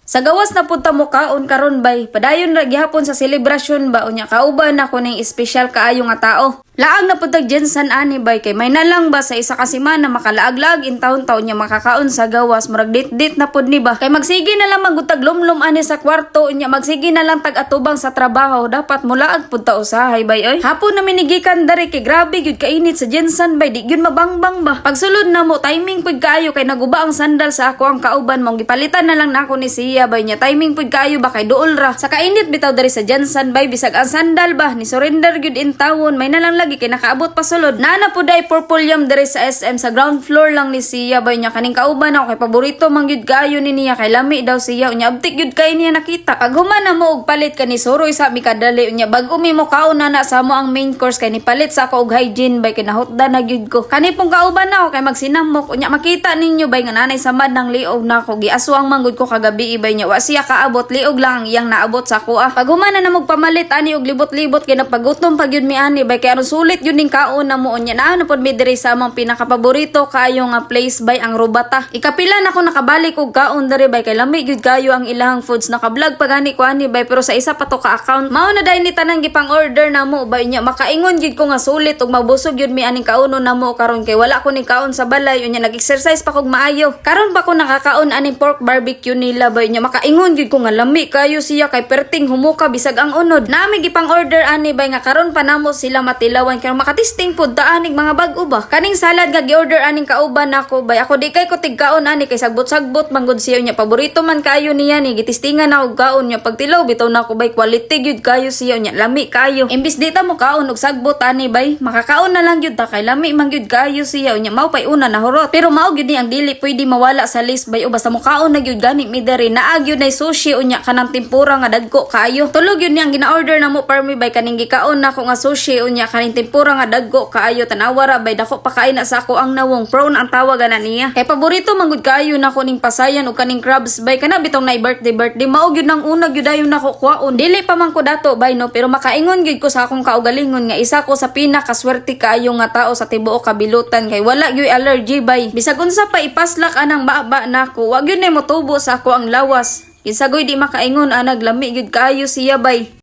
Sa gawas na punta mo kaon karon bay, padayon ra gihapon sa selebrasyon ba unya kauban ako ning espesyal kaayo nga tao. Laag na puntag Jensen ani bay kay may nalang ba sa isa ka semana makalaag-laag in taon-taon niya makakaon sa gawas murag dit na pud ni ba. Kay magsige na lang magutag lumlum ani sa kwarto unya magsige na lang tag-atubang sa trabaho dapat mulaag pud ta usahay bay oy. Hapon na minigikan dari kay grabe gyud kainit sa Jensen bay di gyud mabangbang ba. Pagsulod na mo timing pud kaayo kay naguba ang sandal sa ako ang kauban mong gipalitan na lang nako ni siya bay niya timing pud kaayo ba kay duol ra. Sa kainit bitaw dari sa Jensen bay bisag ang sandal ba ni surrender gyud in tawon may nalang lagi kay nakaabot pa sulod. Nana po day purple yam dere sa SM sa ground floor lang ni siya bay niya kaning kauban ako kay paborito man gyud kaayo ni niya kay lami daw siya unya abtik gyud kay niya nakita. Pag human na mo og palit kani suroy sa mi kadali unya bag umi mo kaon na sa mo ang main course kay ni palit sa ako og hygiene bay kinahutdan na gyud ko. Kani pong kauban na ako kay magsinamok unya makita ninyo bay nga nanay samad nang liog na ako giaswang manggod ko kagabi ibay niya wa siya kaabot liog lang ang iyang naabot sa kuha. Pag human na mo pamalit ani og libot-libot kay napagutom pag yun mi ani bay kay ano sulit yun ning kaon na mo unya na ano pod mi diri sa among pinakapaborito kaayo nga place bay ang Robata. Ikapila na ako nakabalik og kaon diri bay kay lami gyud kayo ang ilang foods naka-vlog pagani ko ani bay pero sa isa pa to ka account mao na dai ni tanang gipang order na mo bay nya makaingon gyud ko nga sulit ug mabusog gyud mi aning kaonon na mo karon kay wala ko ni kaon sa balay unya nag-exercise pa kog maayo. Karon pa ko nakakaon aning pork barbecue nila bay nya makaingon gyud ko nga lami kayo siya kay perting humuka bisag ang unod. Nami gipang order ani bay nga karon pa namo sila matilawan kay makatisting pud ta aning mga bag-o ba. Kaning salad nga gi-order aning kauban nako bay ako di kay ko tigkaon ani kay sagbot-sagbot manggod siya nya paborito man kayo niya ni gitistingan na og kaon nya pagtilaw bitaw nako bay quality gyud kayo siya nya lami kayo. Imbis dita mo kaon og sagbot ani bay makakaon na lang gyud ta kay lami man gyud kayo siya nya mao pay una na hurot. Pero mao gyud ni ang dili pwede mawala sa list bay o basta mo kaon na gyud gani mi diri naag gyud nay sushi unya kanang tempura nga dagko kayo. Tulog yun niyang gina-order na mo parmi bay kaning gikaon na ko nga sushi unya kaning tempura nga dagko kaayo tanawara bay dako pa kain na sa ako ang nawong prawn ang tawagan na niya. Kay paborito manggod kaayo na ko ning pasayan ug kaning crabs bay kana bitong nay birthday mao gyud nang una gyud ayon nako kwaon. Dili pa man ko dato bay no pero makaingon gyud ko sa akong kaugalingon nga isa ko sa pinakaswerte kaayo nga tao sa tibuok kabilutan kay wala gyud allergy bay. Bisag unsa pa ipaslak anang baba nako wa gyud nay motubo sa ako ang lawas. Isagoy di makaingon anag lami gyud kaayo siya bay.